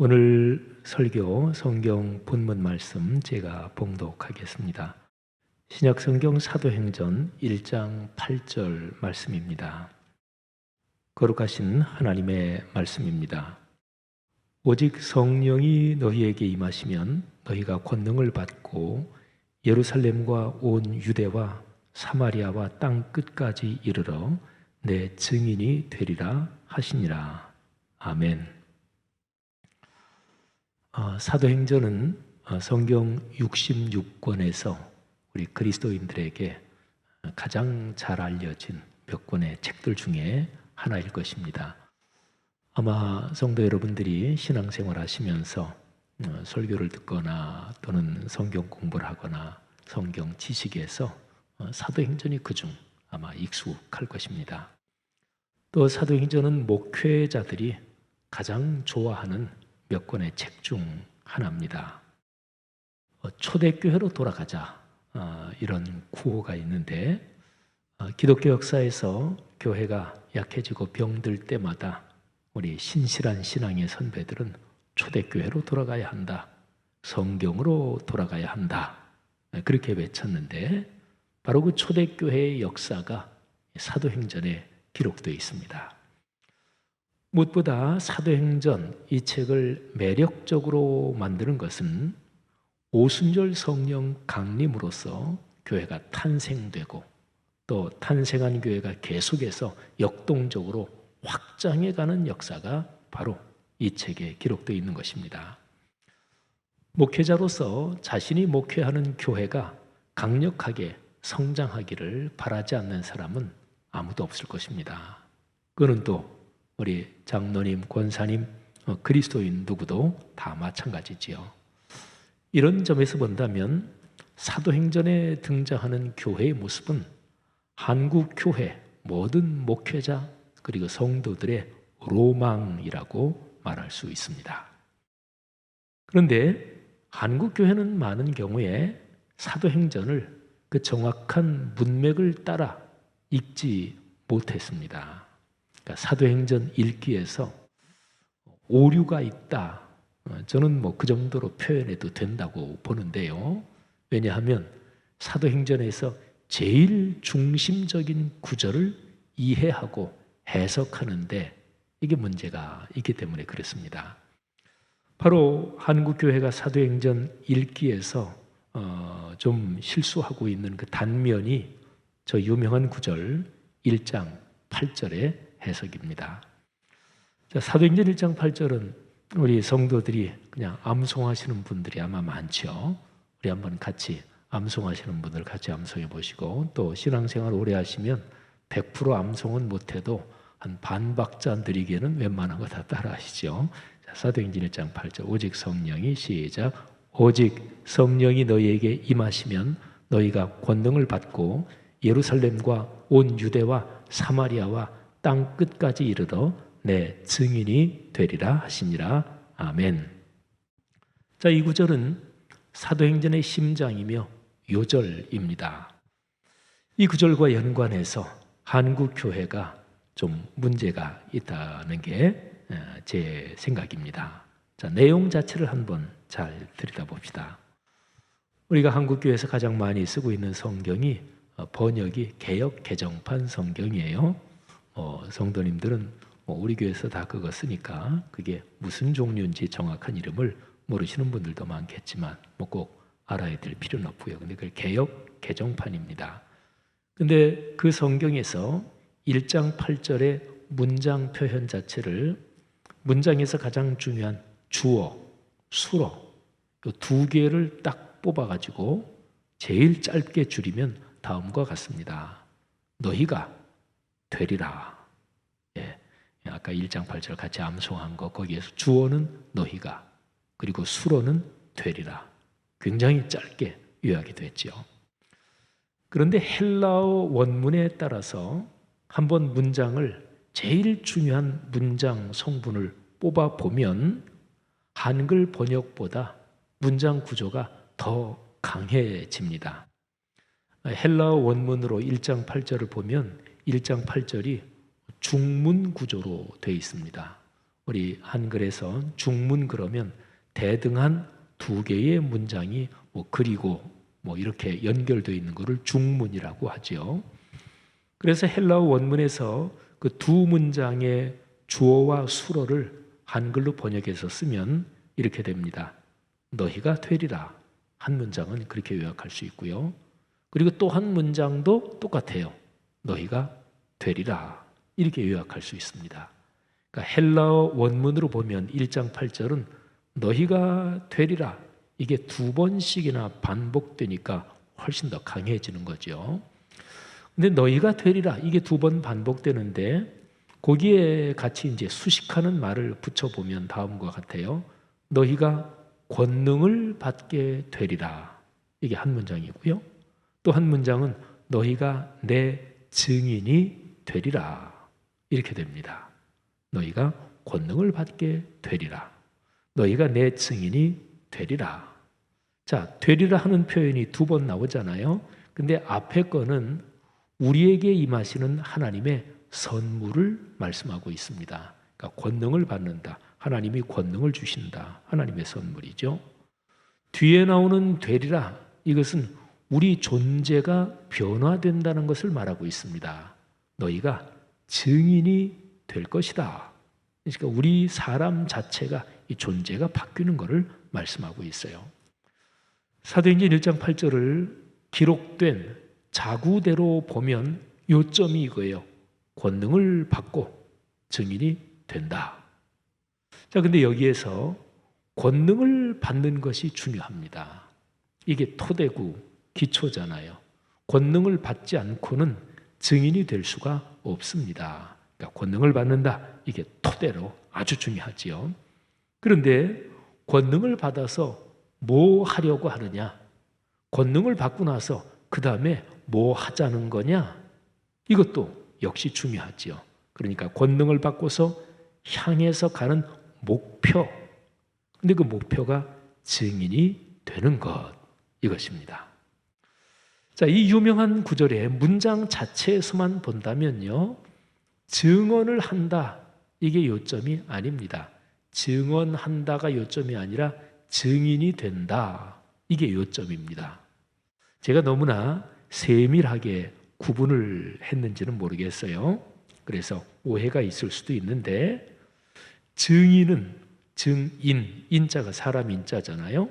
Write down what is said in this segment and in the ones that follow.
오늘 설교 성경 본문 말씀 제가 봉독하겠습니다. 신약 성경 사도행전 1장 8절 말씀입니다. 거룩하신 하나님의 말씀입니다. 오직 성령이 너희에게 임하시면 너희가 권능을 받고 예루살렘과 온 유대와 사마리아와 땅 끝까지 이르러 내 증인이 되리라 하시니라. 아멘. 사도행전은 성경 66권에서 우리 그리스도인들에게 가장 잘 알려진 몇 권의 책들 중에 하나일 것입니다. 아마 성도 여러분들이 신앙생활 하시면서 설교를 듣거나 또는 성경 공부를 하거나 성경 지식에서 사도행전이 그중 아마 익숙할 것입니다. 또 사도행전은 목회자들이 가장 좋아하는 몇 권의 책 중 하나입니다. 초대교회로 돌아가자 이런 구호가 있는데 기독교 역사에서 교회가 약해지고 병들 때마다 우리 신실한 신앙의 선배들은 초대교회로 돌아가야 한다. 성경으로 돌아가야 한다. 그렇게 외쳤는데 바로 그 초대교회의 역사가 사도행전에 기록되어 있습니다. 무엇보다 사도행전 이 책을 매력적으로 만드는 것은 오순절 성령 강림으로써 교회가 탄생되고 또 탄생한 교회가 계속해서 역동적으로 확장해가는 역사가 바로 이 책에 기록되어 있는 것입니다. 목회자로서 자신이 목회하는 교회가 강력하게 성장하기를 바라지 않는 사람은 아무도 없을 것입니다. 그는 또 우리 장로님, 권사님, 그리스도인 누구도 다 마찬가지지요. 이런 점에서 본다면 사도행전에 등장하는 교회의 모습은 한국 교회 모든 목회자 그리고 성도들의 로망이라고 말할 수 있습니다. 그런데 한국 교회는 많은 경우에 사도행전을 그 정확한 문맥을 따라 읽지 못했습니다. 사도행전 읽기에서 오류가 있다. 저는 그 정도로 표현해도 된다고 보는데요. 왜냐하면 사도행전에서 제일 중심적인 구절을 이해하고 해석하는데 이게 문제가 있기 때문에 그렇습니다. 바로 한국교회가 사도행전 읽기에서 좀 실수하고 있는 그 단면이 저 유명한 구절 1장 8절에 해석입니다. 자, 사도행전 1장 8절은 우리 성도들이 그냥 암송하시는 분들이 아마 많죠. 우리 한번 같이 암송하시는 분들 같이 암송해 보시고 또 신앙생활 오래 하시면 100% 암송은 못해도 한 반박자 드리기에는 웬만한 거 다 따라 하시죠. 자, 사도행전 1장 8절 오직 성령이 시작 오직 성령이 너희에게 임하시면 너희가 권능을 받고 예루살렘과 온 유대와 사마리아와 땅 끝까지 이르러 내 증인이 되리라 하시니라. 아멘. 자, 이 구절은 사도행전의 심장이며 요절입니다. 이 구절과 연관해서 한국 교회가 좀 문제가 있다는 게 제 생각입니다. 자, 내용 자체를 한번 잘 들여다봅시다. 우리가 한국 교회에서 가장 많이 쓰고 있는 성경이 번역이 개역 개정판 성경이에요. 성도님들은 우리 교회에서 다 그거 쓰니까 그게 무슨 종류인지 정확한 이름을 모르시는 분들도 많겠지만 꼭 알아야 될 필요는 없고요. 근데 그게 개역 개정판입니다. 근데 그 성경에서 1장 8절의 문장 표현 자체를 문장에서 가장 중요한 주어, 수어 이 두 개를 딱 뽑아가지고 제일 짧게 줄이면 다음과 같습니다. 너희가 되리라. 예, 아까 1장 8절 같이 암송한 거 거기에서 주어는 너희가 그리고 수어는 되리라. 굉장히 짧게 요약이 됐죠. 그런데 헬라어 원문에 따라서 한번 문장을 제일 중요한 문장 성분을 뽑아 보면 한글 번역보다 문장 구조가 더 강해집니다. 헬라어 원문으로 1장 8절을 보면 1장 8절이 중문 구조로 되어 있습니다. 우리 한글에서 중문 그러면 대등한 두 개의 문장이 그리고 이렇게 연결되어 있는 것을 중문이라고 하죠. 그래서 헬라어 원문에서 그 두 문장의 주어와 수어를 한글로 번역해서 쓰면 이렇게 됩니다. 너희가 되리라. 한 문장은 그렇게 요약할 수 있고요. 그리고 또 한 문장도 똑같아요. 너희가 되리라. 이렇게 요약할 수 있습니다. 그러니까 헬라어 원문으로 보면 1장 8절은 너희가 되리라. 이게 두 번씩이나 반복되니까 훨씬 더 강해지는 거죠. 근데 너희가 되리라. 이게 두 번 반복되는데 거기에 같이 이제 수식하는 말을 붙여보면 다음과 같아요. 너희가 권능을 받게 되리라. 이게 한 문장이고요. 또 한 문장은 너희가 내 증인이 되리라. 이렇게 됩니다. 너희가 권능을 받게 되리라. 너희가 내 증인이 되리라. 자, 되리라 하는 표현이 두 번 나오잖아요. 근데 앞에 거는 우리에게 임하시는 하나님의 선물을 말씀하고 있습니다. 그러니까 권능을 받는다. 하나님이 권능을 주신다. 하나님의 선물이죠. 뒤에 나오는 되리라. 이것은 우리 존재가 변화된다는 것을 말하고 있습니다. 너희가 증인이 될 것이다. 그러니까 우리 사람 자체가 이 존재가 바뀌는 것을 말씀하고 있어요. 사도행전 1장 8절을 기록된 자구대로 보면 요점이 이거예요. 권능을 받고 증인이 된다. 자, 근데 여기에서 권능을 받는 것이 중요합니다. 이게 토대고 기초잖아요. 권능을 받지 않고는 증인이 될 수가 없습니다. 그러니까 권능을 받는다. 이게 토대로 아주 중요하지요. 그런데 권능을 받아서 뭐 하려고 하느냐? 권능을 받고 나서 그 다음에 뭐 하자는 거냐? 이것도 역시 중요하지요. 그러니까 권능을 받고서 향해서 가는 목표. 근데 그 목표가 증인이 되는 것. 이것입니다. 자, 이 유명한 구절의 문장 자체에서만 본다면요. 증언을 한다. 이게 요점이 아닙니다. 증언한다가 요점이 아니라 증인이 된다. 이게 요점입니다. 제가 너무나 세밀하게 구분을 했는지는 모르겠어요. 그래서 오해가 있을 수도 있는데 증인은 증인, 인자가 사람 인자잖아요.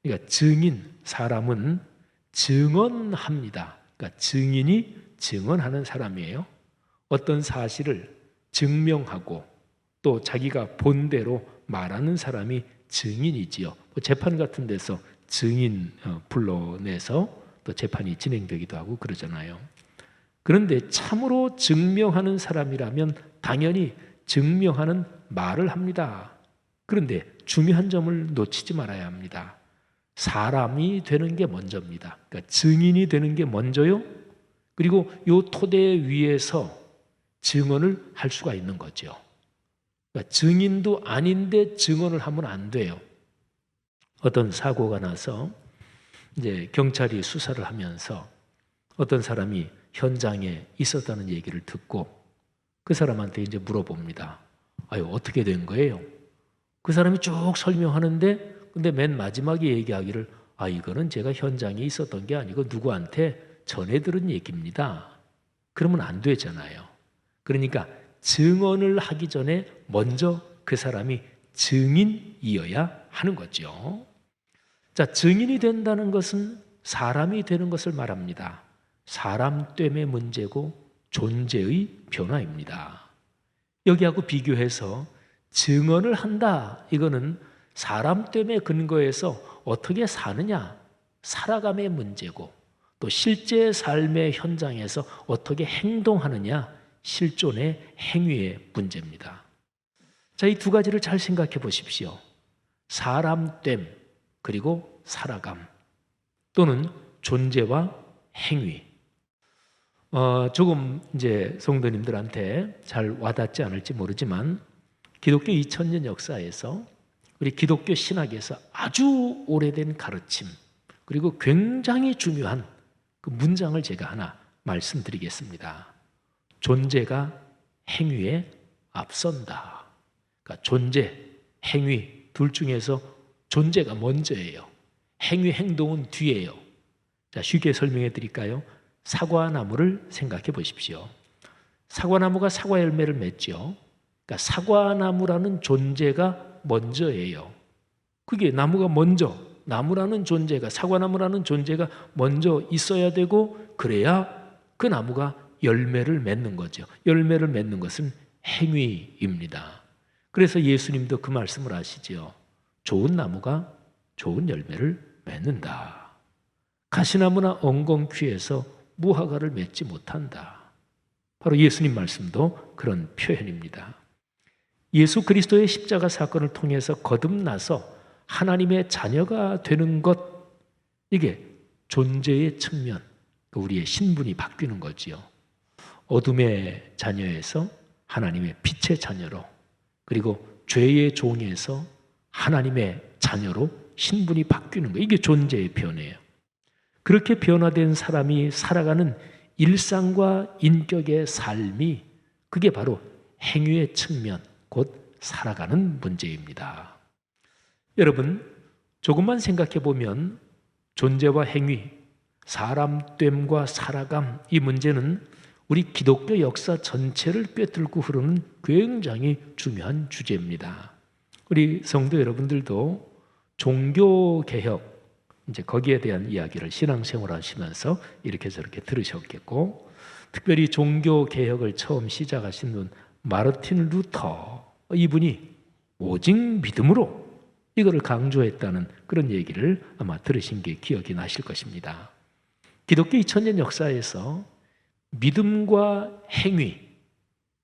그러니까 증인, 사람은 증언합니다. 그러니까 증인이 증언하는 사람이에요. 어떤 사실을 증명하고 또 자기가 본 대로 말하는 사람이 증인이지요. 재판 같은 데서 증인 불러내서 또 재판이 진행되기도 하고 그러잖아요. 그런데 참으로 증명하는 사람이라면 당연히 증명하는 말을 합니다. 그런데 중요한 점을 놓치지 말아야 합니다. 사람이 되는 게 먼저입니다. 그러니까 증인이 되는 게 먼저요. 그리고 이 토대 위에서 증언을 할 수가 있는 거죠. 그러니까 증인도 아닌데 증언을 하면 안 돼요. 어떤 사고가 나서 이제 경찰이 수사를 하면서 어떤 사람이 현장에 있었다는 얘기를 듣고 그 사람한테 이제 물어봅니다. 아유, 어떻게 된 거예요? 그 사람이 쭉 설명하는데 근데 맨 마지막에 얘기하기를 이거는 제가 현장에 있었던 게 아니고 누구한테 전해 들은 얘기입니다. 그러면 안 되잖아요. 그러니까 증언을 하기 전에 먼저 그 사람이 증인이어야 하는 거죠. 자, 증인이 된다는 것은 사람이 되는 것을 말합니다. 사람됨의 문제고 존재의 변화입니다. 여기하고 비교해서 증언을 한다. 이거는 사람됨의 근거에서 어떻게 사느냐, 살아감의 문제고 또 실제 삶의 현장에서 어떻게 행동하느냐, 실존의 행위의 문제입니다. 자, 이 두 가지를 잘 생각해 보십시오. 사람됨 그리고 살아감 또는 존재와 행위. 조금 이제 성도님들한테 잘 와닿지 않을지 모르지만 기독교 2000년 역사에서 우리 기독교 신학에서 아주 오래된 가르침 그리고 굉장히 중요한 그 문장을 제가 하나 말씀드리겠습니다. 존재가 행위에 앞선다. 그러니까 존재, 행위 둘 중에서 존재가 먼저예요. 행위, 행동은 뒤예요. 자, 쉽게 설명해 드릴까요? 사과나무를 생각해 보십시오. 사과나무가 사과 열매를 맺죠. 그러니까 사과나무라는 존재가 먼저예요. 그게 나무가 먼저, 나무라는 존재가, 사과나무라는 존재가 먼저 있어야 되고, 그래야 그 나무가 열매를 맺는 거죠. 열매를 맺는 것은 행위입니다. 그래서 예수님도 그 말씀을 하시죠. 좋은 나무가 좋은 열매를 맺는다. 가시나무나 엉겅퀴에서 무화과를 맺지 못한다. 바로 예수님 말씀도 그런 표현입니다. 예수 그리스도의 십자가 사건을 통해서 거듭나서 하나님의 자녀가 되는 것, 이게 존재의 측면, 우리의 신분이 바뀌는 거지요. 어둠의 자녀에서 하나님의 빛의 자녀로, 그리고 죄의 종에서 하나님의 자녀로 신분이 바뀌는 거예요. 이게 존재의 변화예요. 그렇게 변화된 사람이 살아가는 일상과 인격의 삶이, 그게 바로 행위의 측면, 곧 살아가는 문제입니다. 여러분, 조금만 생각해 보면 존재와 행위, 사람됨과 살아감, 이 문제는 우리 기독교 역사 전체를 꿰뚫고 흐르는 굉장히 중요한 주제입니다. 우리 성도 여러분들도 종교개혁, 이제 거기에 대한 이야기를 신앙생활 하시면서 이렇게 저렇게 들으셨겠고, 특별히 종교개혁을 처음 시작하신 분 마르틴 루터, 이분이 오직 믿음으로 이거를 강조했다는 그런 얘기를 아마 들으신 게 기억이 나실 것입니다. 기독교 2000년 역사에서 믿음과 행위,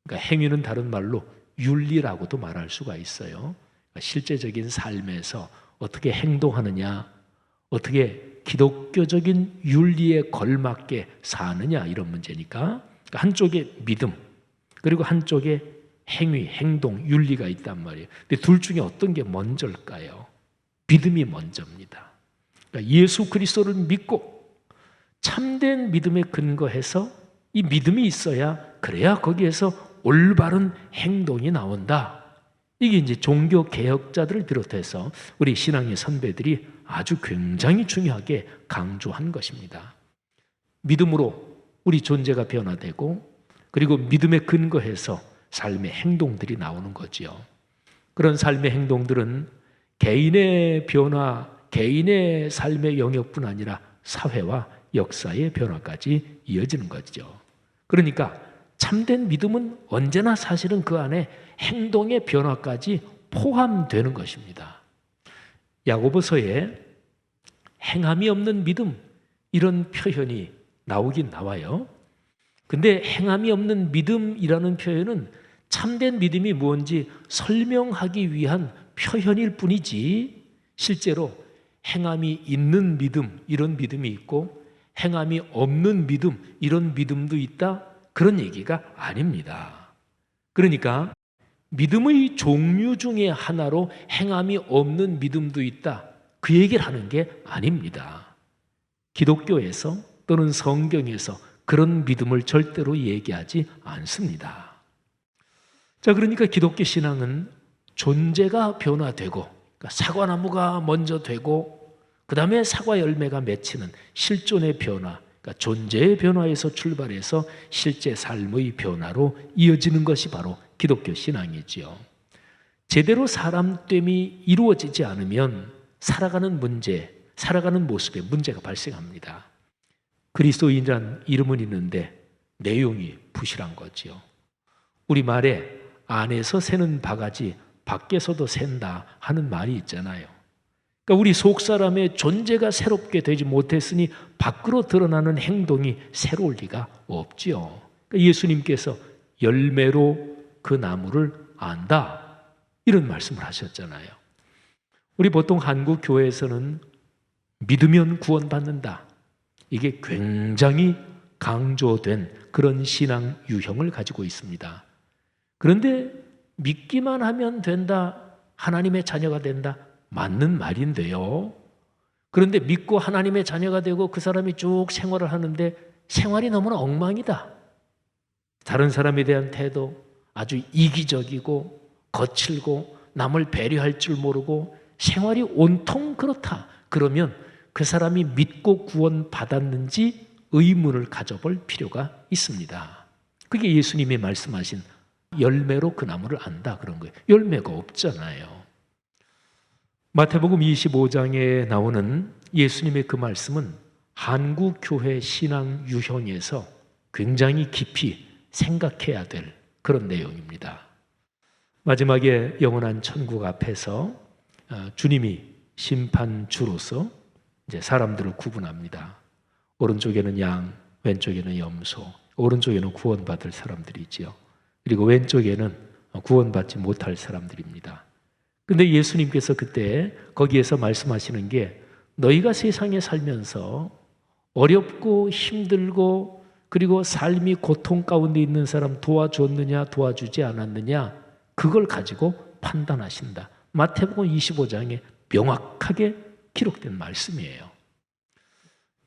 그러니까 행위는 다른 말로 윤리라고도 말할 수가 있어요. 그러니까 실제적인 삶에서 어떻게 행동하느냐, 어떻게 기독교적인 윤리에 걸맞게 사느냐, 이런 문제니까. 그러니까 한쪽에 믿음, 그리고 한쪽에 행위, 행동, 윤리가 있단 말이에요. 근데 둘 중에 어떤 게 먼저일까요? 믿음이 먼저입니다. 그러니까 예수 그리스도를 믿고 참된 믿음에 근거해서 이 믿음이 있어야, 그래야 거기에서 올바른 행동이 나온다. 이게 이제 종교 개혁자들을 비롯해서 우리 신앙의 선배들이 아주 굉장히 중요하게 강조한 것입니다. 믿음으로 우리 존재가 변화되고, 그리고 믿음에 근거해서 삶의 행동들이 나오는 거지요. 그런 삶의 행동들은 개인의 변화, 개인의 삶의 영역뿐 아니라 사회와 역사의 변화까지 이어지는 거죠. 그러니까 참된 믿음은 언제나 사실은 그 안에 행동의 변화까지 포함되는 것입니다. 야고보서에 행함이 없는 믿음, 이런 표현이 나오긴 나와요. 근데 행함이 없는 믿음이라는 표현은 참된 믿음이 뭔지 설명하기 위한 표현일 뿐이지, 실제로 행함이 있는 믿음, 이런 믿음이 있고 행함이 없는 믿음, 이런 믿음도 있다, 그런 얘기가 아닙니다. 그러니까 믿음의 종류 중에 하나로 행함이 없는 믿음도 있다, 그 얘기를 하는 게 아닙니다. 기독교에서 또는 성경에서 그런 믿음을 절대로 얘기하지 않습니다. 자, 그러니까 기독교 신앙은 존재가 변화되고, 그러니까 사과나무가 먼저 되고, 그 다음에 사과 열매가 맺히는 실존의 변화, 그러니까 존재의 변화에서 출발해서 실제 삶의 변화로 이어지는 것이 바로 기독교 신앙이지요. 제대로 사람됨이 이루어지지 않으면 살아가는 문제, 살아가는 모습에 문제가 발생합니다. 그리스도인이란 이름은 있는데 내용이 부실한 거지요. 우리 말에 안에서 새는 바가지 밖에서도 샌다 하는 말이 있잖아요. 그러니까 우리 속 사람의 존재가 새롭게 되지 못했으니 밖으로 드러나는 행동이 새로울 리가 없지요. 그러니까 예수님께서 열매로 그 나무를 안다, 이런 말씀을 하셨잖아요. 우리 보통 한국 교회에서는 믿으면 구원받는다, 이게 굉장히 강조된 그런 신앙 유형을 가지고 있습니다. 그런데 믿기만 하면 된다, 하나님의 자녀가 된다, 맞는 말인데요. 그런데 믿고 하나님의 자녀가 되고 그 사람이 쭉 생활을 하는데 생활이 너무나 엉망이다. 다른 사람에 대한 태도 아주 이기적이고 거칠고 남을 배려할 줄 모르고 생활이 온통 그렇다. 그러면 그 사람이 믿고 구원받았는지 의문을 가져볼 필요가 있습니다. 그게 예수님이 말씀하신 열매로 그 나무를 안다 그런 거예요. 열매가 없잖아요. 마태복음 25장에 나오는 예수님의 그 말씀은 한국교회 신앙 유형에서 굉장히 깊이 생각해야 될 그런 내용입니다. 마지막에 영원한 천국 앞에서 주님이 심판주로서 이제 사람들을 구분합니다. 오른쪽에는 양, 왼쪽에는 염소, 오른쪽에는 구원받을 사람들이지요. 그리고 왼쪽에는 구원받지 못할 사람들입니다. 근데 예수님께서 그때 거기에서 말씀하시는 게 너희가 세상에 살면서 어렵고 힘들고 그리고 삶이 고통 가운데 있는 사람 도와줬느냐 도와주지 않았느냐 그걸 가지고 판단하신다. 마태복음 25장에 명확하게 기록된 말씀이에요.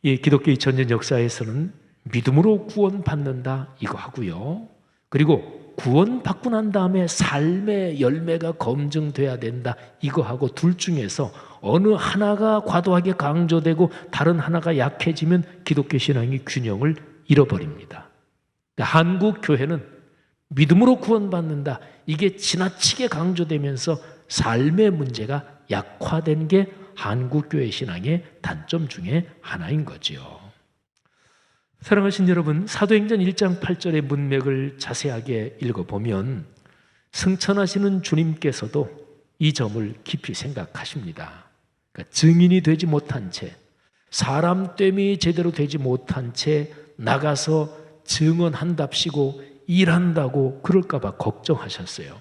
이 기독교 2000년 역사에서는 믿음으로 구원받는다 이거 하고요. 그리고 구원받고 난 다음에 삶의 열매가 검증돼야 된다 이거 하고 둘 중에서 어느 하나가 과도하게 강조되고 다른 하나가 약해지면 기독교 신앙이 균형을 잃어버립니다. 한국 교회는 믿음으로 구원받는다 이게 지나치게 강조되면서 삶의 문제가 약화된 게 한국 교회 신앙의 단점 중에 하나인 거죠. 사랑하신 여러분, 사도행전 1장 8절의 문맥을 자세하게 읽어보면 승천하시는 주님께서도 이 점을 깊이 생각하십니다. 그러니까 증인이 되지 못한 채, 사람됨이 제대로 되지 못한 채 나가서 증언한답시고 일한다고 그럴까 봐 걱정하셨어요.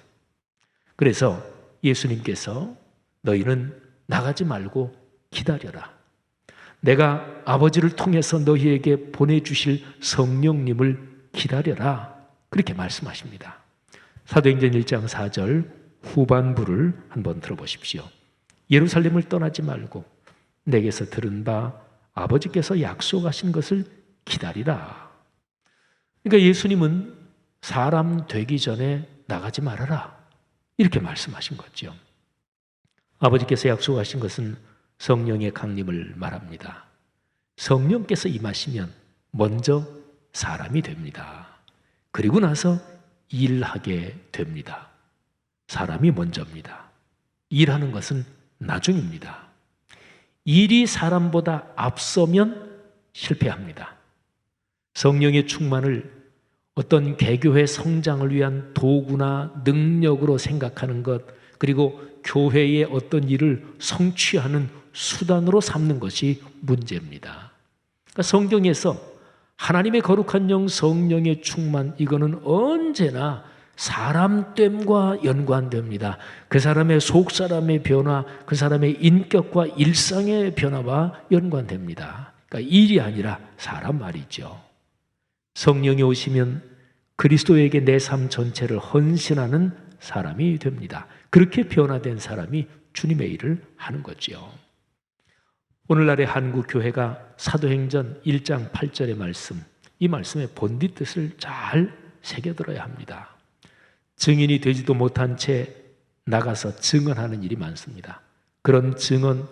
그래서 예수님께서 너희는 나가지 말고 기다려라. 내가 아버지를 통해서 너희에게 보내주실 성령님을 기다려라. 그렇게 말씀하십니다. 사도행전 1장 4절 후반부를 한번 들어보십시오. 예루살렘을 떠나지 말고 내게서 들은 바 아버지께서 약속하신 것을 기다리라. 그러니까 예수님은 사람 되기 전에 나가지 말아라. 이렇게 말씀하신 거죠. 아버지께서 약속하신 것은 성령의 강림을 말합니다. 성령께서 임하시면 먼저 사람이 됩니다. 그리고 나서 일하게 됩니다. 사람이 먼저입니다. 일하는 것은 나중입니다. 일이 사람보다 앞서면 실패합니다. 성령의 충만을 어떤 개교회 성장을 위한 도구나 능력으로 생각하는 것, 그리고 교회의 어떤 일을 성취하는 수단으로 삼는 것이 문제입니다. 그러니까 성경에서 하나님의 거룩한 영 성령의 충만 이거는 언제나 사람됨과 연관됩니다. 그 사람의 속사람의 변화, 그 사람의 인격과 일상의 변화와 연관됩니다. 그러니까 일이 아니라 사람 말이죠. 성령이 오시면 그리스도에게 내 삶 전체를 헌신하는 사람이 됩니다. 그렇게 변화된 사람이 주님의 일을 하는 거죠. 오늘날의 한국 교회가 사도행전 1장 8절의 말씀, 이 말씀의 본디 뜻을 잘 새겨들어야 합니다. 증인이 되지도 못한 채 나가서 증언하는 일이 많습니다. 그런 증언,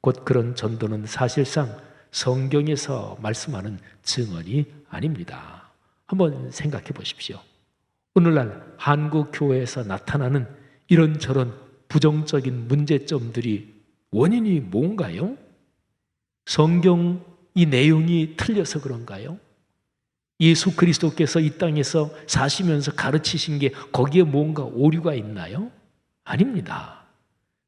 곧 그런 전도는 사실상 성경에서 말씀하는 증언이 아닙니다. 한번 생각해 보십시오. 오늘날 한국 교회에서 나타나는 이런저런 부정적인 문제점들이 원인이 뭔가요? 성경 이 내용이 틀려서 그런가요? 예수 그리스도께서 이 땅에서 사시면서 가르치신 게 거기에 뭔가 오류가 있나요? 아닙니다.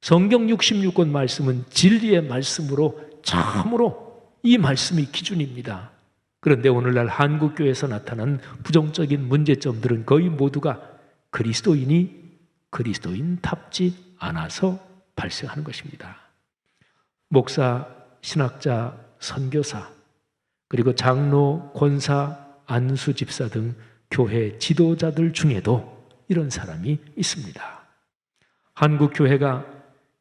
성경 66권 말씀은 진리의 말씀으로 참으로 이 말씀이 기준입니다. 그런데 오늘날 한국교회에서 나타난 부정적인 문제점들은 거의 모두가 그리스도인이 그리스도인답지 않아서 발생하는 것입니다. 목사, 신학자, 선교사, 그리고 장로, 권사, 안수 집사 등 교회 지도자들 중에도 이런 사람이 있습니다. 한국 교회가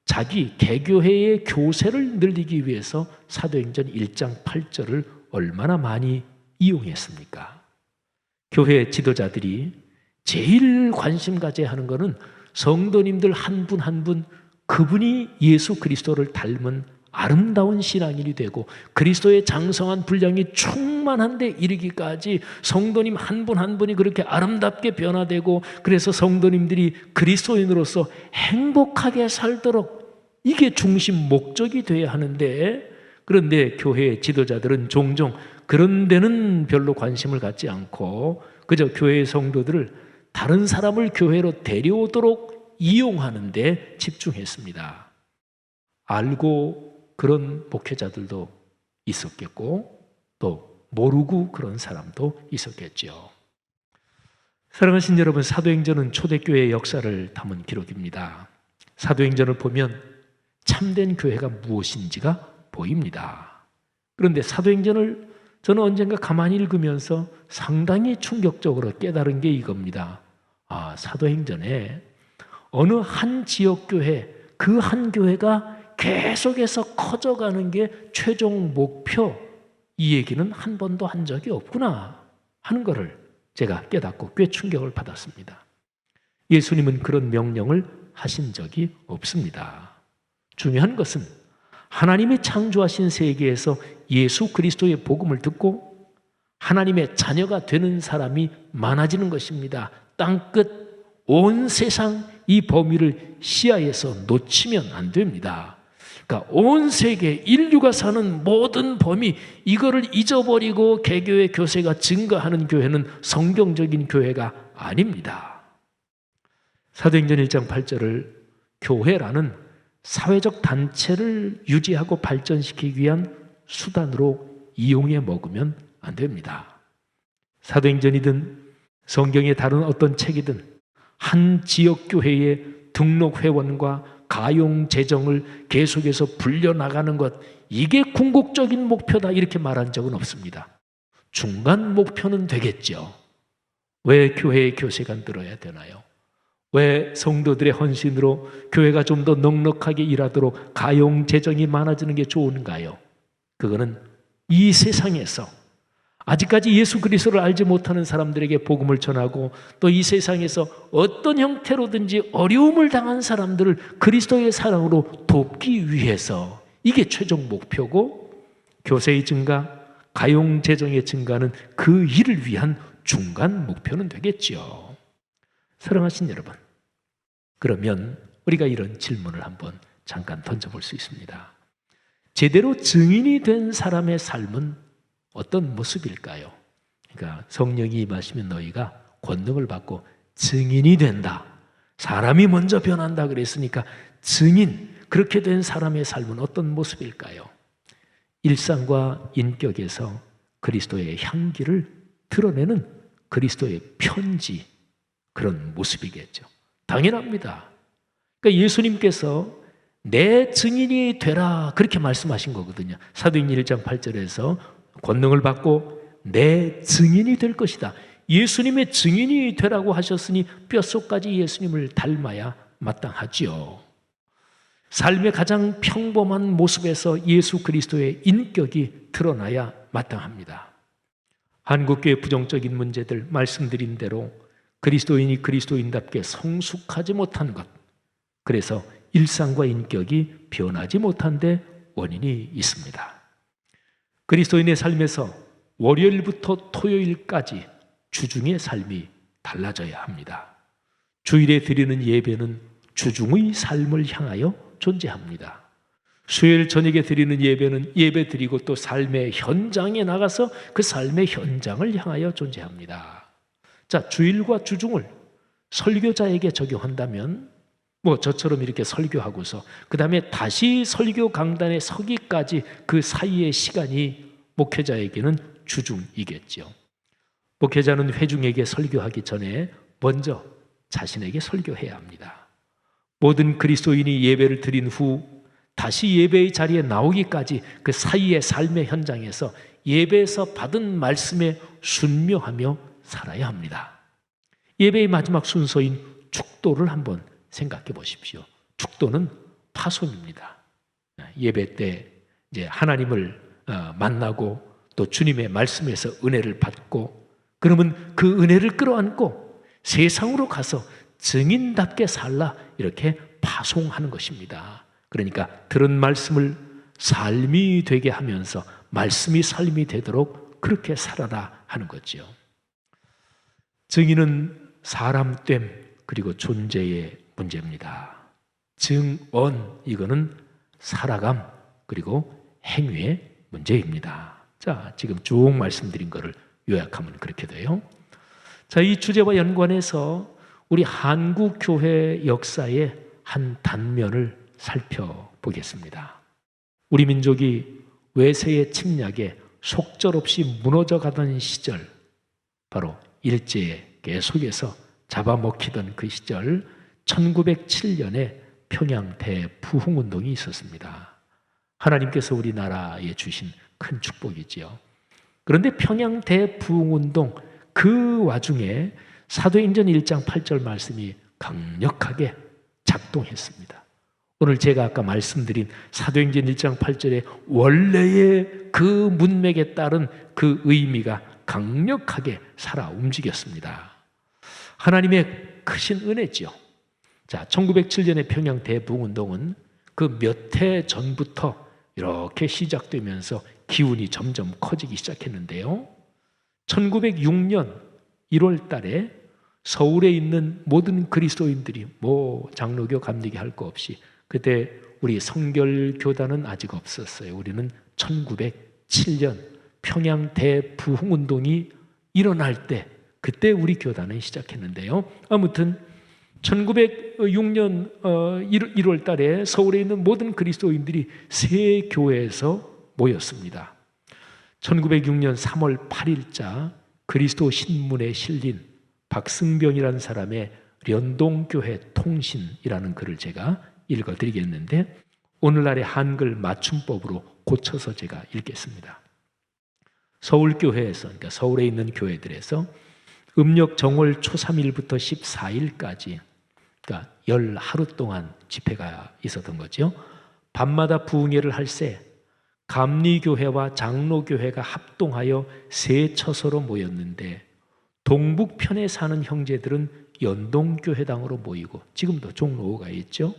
자기 개교회의 교세를 늘리기 위해서 사도행전 1장 8절을 얼마나 많이 이용했습니까? 교회 지도자들이 제일 관심 가져야 하는 것은 성도님들 한 분 한 분 그분이 예수 그리스도를 닮은 아름다운 신앙인이 되고 그리스도의 장성한 분량이 충만한 데 이르기까지 성도님 한 분 한 분이 그렇게 아름답게 변화되고, 그래서 성도님들이 그리스도인으로서 행복하게 살도록 이게 중심 목적이 되어야 하는데, 그런데 교회 지도자들은 종종 그런 데는 별로 관심을 갖지 않고 그저 교회의 성도들을 다른 사람을 교회로 데려오도록 이용하는 데 집중했습니다. 알고 그런 목회자들도 있었겠고 또 모르고 그런 사람도 있었겠죠. 사랑하신 여러분, 사도행전은 초대교회의 역사를 담은 기록입니다. 사도행전을 보면 참된 교회가 무엇인지가 보입니다. 그런데 사도행전을 저는 언젠가 가만히 읽으면서 상당히 충격적으로 깨달은 게 이겁니다. 사도행전에 어느 한 지역교회, 그 한 교회가 계속해서 커져가는 게 최종 목표, 이 얘기는 한 번도 한 적이 없구나 하는 것을 제가 깨닫고 꽤 충격을 받았습니다. 예수님은 그런 명령을 하신 적이 없습니다. 중요한 것은 하나님이 창조하신 세계에서 예수 그리스도의 복음을 듣고 하나님의 자녀가 되는 사람이 많아지는 것입니다. 땅끝 온 세상 이 범위를 시야에서 놓치면 안 됩니다. 그러니까 온 세계 인류가 사는 모든 범위, 이거를 잊어버리고 개교의 교세가 증가하는 교회는 성경적인 교회가 아닙니다. 사도행전 1장 8절을 교회라는 사회적 단체를 유지하고 발전시키기 위한 수단으로 이용해 먹으면 안 됩니다. 사도행전이든 성경의 다른 어떤 책이든 한 지역교회의 등록 회원과 가용 재정을 계속해서 불려나가는 것, 이게 궁극적인 목표다 이렇게 말한 적은 없습니다. 중간 목표는 되겠죠. 왜 교회의 교세가 늘어야 되나요? 왜 성도들의 헌신으로 교회가 좀 더 넉넉하게 일하도록 가용 재정이 많아지는 게 좋은가요? 그거는 이 세상에서 아직까지 예수 그리스도를 알지 못하는 사람들에게 복음을 전하고 또 이 세상에서 어떤 형태로든지 어려움을 당한 사람들을 그리스도의 사랑으로 돕기 위해서, 이게 최종 목표고, 교세의 증가, 가용 재정의 증가는 그 일을 위한 중간 목표는 되겠죠. 사랑하신 여러분, 그러면 우리가 이런 질문을 한번 잠깐 던져볼 수 있습니다. 제대로 증인이 된 사람의 삶은 어떤 모습일까요? 그러니까 성령이 임하시면 너희가 권능을 받고 증인이 된다. 사람이 먼저 변한다 그랬으니까 증인, 그렇게 된 사람의 삶은 어떤 모습일까요? 일상과 인격에서 그리스도의 향기를 드러내는 그리스도의 편지, 그런 모습이겠죠. 당연합니다. 그러니까 예수님께서 내 증인이 되라 그렇게 말씀하신 거거든요. 사도행전 1장 8절에서 권능을 받고 내 증인이 될 것이다. 예수님의 증인이 되라고 하셨으니 뼛속까지 예수님을 닮아야 마땅하지요. 삶의 가장 평범한 모습에서 예수 그리스도의 인격이 드러나야 마땅합니다. 한국교회 부정적인 문제들 말씀드린 대로 그리스도인이 그리스도인답게 성숙하지 못한 것, 그래서 일상과 인격이 변하지 못한 데 원인이 있습니다. 그리스도인의 삶에서 월요일부터 토요일까지 주중의 삶이 달라져야 합니다. 주일에 드리는 예배는 주중의 삶을 향하여 존재합니다. 수요일 저녁에 드리는 예배는 예배 드리고 또 삶의 현장에 나가서 그 삶의 현장을 향하여 존재합니다. 자, 주일과 주중을 설교자에게 적용한다면 저처럼 이렇게 설교하고서 그 다음에 다시 설교 강단에 서기까지 그 사이의 시간이 목회자에게는 주중이겠죠. 목회자는 회중에게 설교하기 전에 먼저 자신에게 설교해야 합니다. 모든 그리스도인이 예배를 드린 후 다시 예배의 자리에 나오기까지 그 사이의 삶의 현장에서 예배에서 받은 말씀에 순묘하며 살아야 합니다. 예배의 마지막 순서인 축도를 한번 생각해 보십시오. 축도는 파송입니다. 예배 때 이제 하나님을 만나고 또 주님의 말씀에서 은혜를 받고, 그러면 그 은혜를 끌어안고 세상으로 가서 증인답게 살라 이렇게 파송하는 것입니다. 그러니까 들은 말씀을 삶이 되게 하면서 말씀이 삶이 되도록 그렇게 살아라 하는 거죠. 증인은 사람됨 그리고 존재의 문제입니다. 증언 이거는 살아감 그리고 행위의 문제입니다. 자, 지금 쭉 말씀드린 것을 요약하면 그렇게 돼요. 자, 이 주제와 연관해서 우리 한국 교회 역사의 한 단면을 살펴보겠습니다. 우리 민족이 외세의 침략에 속절없이 무너져 가던 시절, 바로 일제계 속에서 잡아먹히던 그 시절 1907년에 평양 대부흥운동이 있었습니다. 하나님께서 우리나라에 주신 큰 축복이지요. 그런데 평양 대부흥운동 그 와중에 사도행전 1장 8절 말씀이 강력하게 작동했습니다. 오늘 제가 아까 말씀드린 사도행전 1장 8절의 원래의 그 문맥에 따른 그 의미가 강력하게 살아 움직였습니다. 하나님의 크신 은혜지요. 자, 1907년의 평양 대부흥운동은 그 몇 해 전부터 이렇게 시작되면서 기운이 점점 커지기 시작했는데요. 1906년 1월 달에 서울에 있는 모든 그리스도인들이 장로교 감리교 할 거 없이, 그때 우리 성결교단은 아직 없었어요. 우리는 1907년 평양 대부흥운동이 일어날 때 그때 우리 교단은 시작했는데요. 아무튼 1906년 1월 달에 서울에 있는 모든 그리스도인들이 새 교회에서 모였습니다. 1906년 3월 8일자 그리스도 신문에 실린 박승병이라는 사람의 련동교회 통신이라는 글을 제가 읽어드리겠는데, 오늘날의 한글 맞춤법으로 고쳐서 제가 읽겠습니다. 서울교회에서, 그러니까 서울에 있는 교회들에서 음력 정월 초 3일부터 14일까지, 그러니까 10하루 동안 집회가 있었던 거죠. 밤마다 부흥회를 할 새 감리교회와 장로교회가 합동하여 세 처소로 모였는데, 동북편에 사는 형제들은 연동교회당으로 모이고, 지금도 종로가 있죠.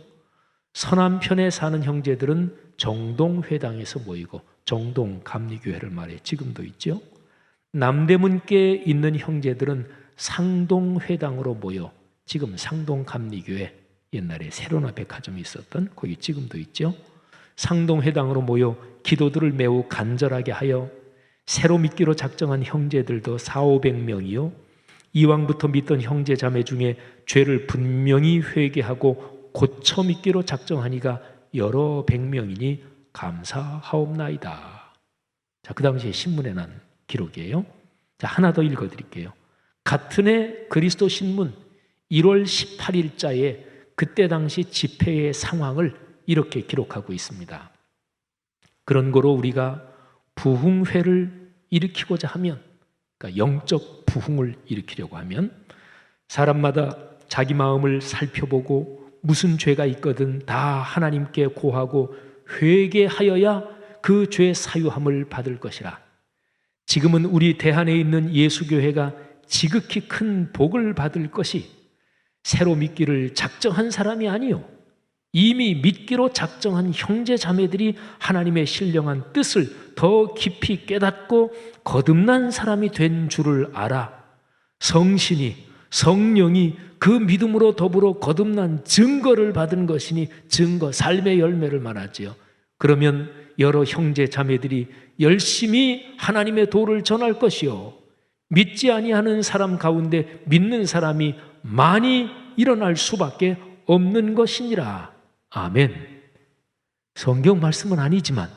서남편에 사는 형제들은 정동회당에서 모이고, 정동 감리교회를 말해 지금도 있죠. 남대문께 있는 형제들은 상동회당으로 모여, 지금 상동 감리교회, 옛날에 세로나 백화점이 있었던 거기 지금도 있죠. 상동회당으로 모여 기도들을 매우 간절하게 하여 새로 믿기로 작정한 형제들도 400~500명이요 이왕부터 믿던 형제 자매 중에 죄를 분명히 회개하고 고쳐 믿기로 작정하니가 여러 100명이니 감사하옵나이다. 자, 그 당시에 신문에 난 기록이에요. 자, 하나 더 읽어드릴게요. 같은 해 그리스도 신문 1월 18일자에 그때 당시 집회의 상황을 이렇게 기록하고 있습니다. 그런 거로 우리가 부흥회를 일으키고자 하면, 그러니까 영적 부흥을 일으키려고 하면 사람마다 자기 마음을 살펴보고 무슨 죄가 있거든 다 하나님께 고하고 회개하여야 그 죄 사유함을 받을 것이라. 지금은 우리 대한에 있는 예수교회가 지극히 큰 복을 받을 것이 새로 믿기를 작정한 사람이 아니요 이미 믿기로 작정한 형제 자매들이 하나님의 신령한 뜻을 더 깊이 깨닫고 거듭난 사람이 된 줄을 알아. 성신이, 성령이 그 믿음으로 더불어 거듭난 증거를 받은 것이니 증거, 삶의 열매를 말하지요. 그러면 여러 형제 자매들이 열심히 하나님의 도를 전할 것이요 믿지 아니하는 사람 가운데 믿는 사람이 많이 일어날 수밖에 없는 것이니라. 아멘. 성경 말씀은 아니지만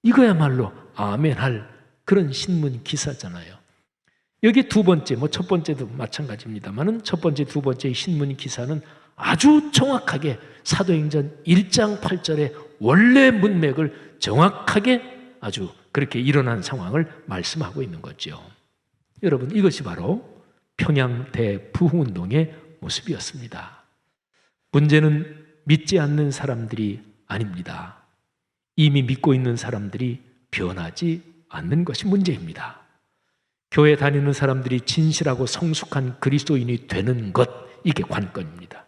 이거야말로 아멘 할 그런 신문 기사잖아요. 여기 두 번째, 첫 번째도 마찬가지입니다만은 첫 번째, 두 번째 신문 기사는 아주 정확하게 사도행전 1장 8절의 원래 문맥을 정확하게 아주 그렇게 일어난 상황을 말씀하고 있는 거죠. 여러분, 이것이 바로 평양 대부흥운동의 모습이었습니다. 문제는 믿지 않는 사람들이 아닙니다. 이미 믿고 있는 사람들이 변하지 않는 것이 문제입니다. 교회 다니는 사람들이 진실하고 성숙한 그리스도인이 되는 것, 이게 관건입니다.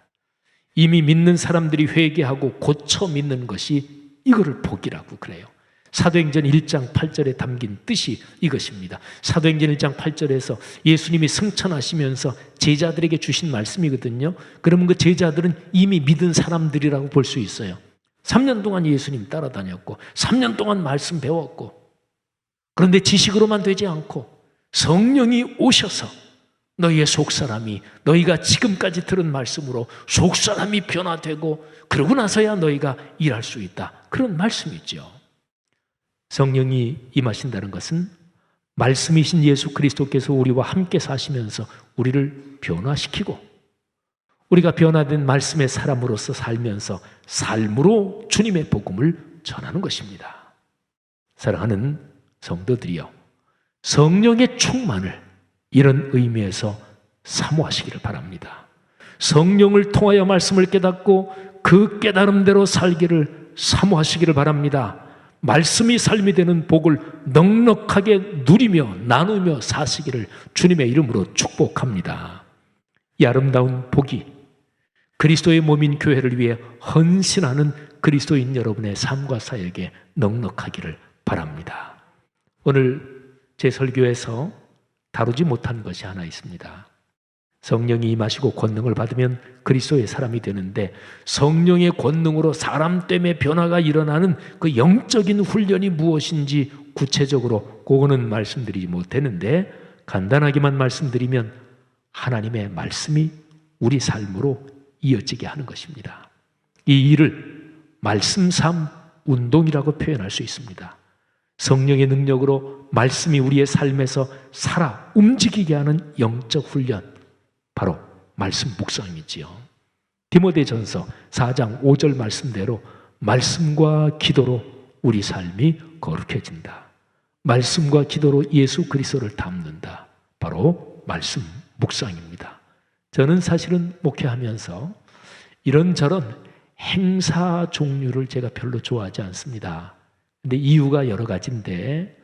이미 믿는 사람들이 회개하고 고쳐 믿는 것이 이거를 복이라고 그래요. 사도행전 1장 8절에 담긴 뜻이 이것입니다. 사도행전 1장 8절에서 예수님이 승천하시면서 제자들에게 주신 말씀이거든요. 그러면 그 제자들은 이미 믿은 사람들이라고 볼 수 있어요. 3년 동안 예수님 따라다녔고 3년 동안 말씀 배웠고, 그런데 지식으로만 되지 않고 성령이 오셔서 너희의 속사람이, 너희가 지금까지 들은 말씀으로 속사람이 변화되고 그러고 나서야 너희가 일할 수 있다. 그런 말씀이죠. 성령이 임하신다는 것은 말씀이신 예수 그리스도께서 우리와 함께 사시면서 우리를 변화시키고, 우리가 변화된 말씀의 사람으로서 살면서 삶으로 주님의 복음을 전하는 것입니다. 사랑하는 성도들이여, 성령의 충만을 이런 의미에서 사모하시기를 바랍니다. 성령을 통하여 말씀을 깨닫고 그 깨달음대로 살기를 사모하시기를 바랍니다. 말씀이 삶이 되는 복을 넉넉하게 누리며 나누며 사시기를 주님의 이름으로 축복합니다. 이 아름다운 복이 그리스도의 몸인 교회를 위해 헌신하는 그리스도인 여러분의 삶과 사역에 넉넉하기를 바랍니다. 오늘 제 설교에서 다루지 못한 것이 하나 있습니다. 성령이 임하시고 권능을 받으면 그리스도의 사람이 되는데, 성령의 권능으로 사람 때문에 변화가 일어나는 그 영적인 훈련이 무엇인지 구체적으로 그거는 말씀드리지 못했는데, 간단하게만 말씀드리면 하나님의 말씀이 우리 삶으로 이어지게 하는 것입니다. 이 일을 말씀 삶 운동이라고 표현할 수 있습니다. 성령의 능력으로 말씀이 우리의 삶에서 살아 움직이게 하는 영적 훈련, 바로 말씀 묵상이지요. 디모데전서 4장 5절 말씀대로 말씀과 기도로 우리 삶이 거룩해진다. 말씀과 기도로 예수 그리스도를 닮는다. 바로 말씀 묵상입니다. 저는 사실은 목회하면서 이런저런 행사 종류를 제가 별로 좋아하지 않습니다. 근데 이유가 여러 가지인데,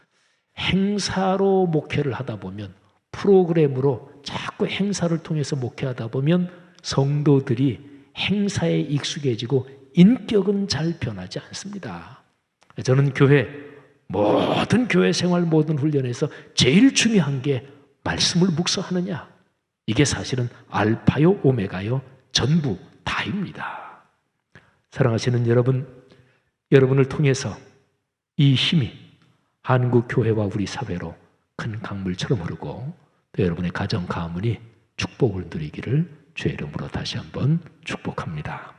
행사로 목회를 하다 보면, 프로그램으로 자꾸 행사를 통해서 목회하다 보면 성도들이 행사에 익숙해지고 인격은 잘 변하지 않습니다. 저는 모든 교회 생활, 모든 훈련에서 제일 중요한 게 말씀을 묵상하느냐, 이게 사실은 알파요 오메가요 전부 다입니다. 사랑하시는 여러분, 여러분을 통해서 이 힘이 한국 교회와 우리 사회로 큰 강물처럼 흐르고, 또 여러분의 가정 가문이 축복을 누리기를 주의 이름으로 다시 한번 축복합니다.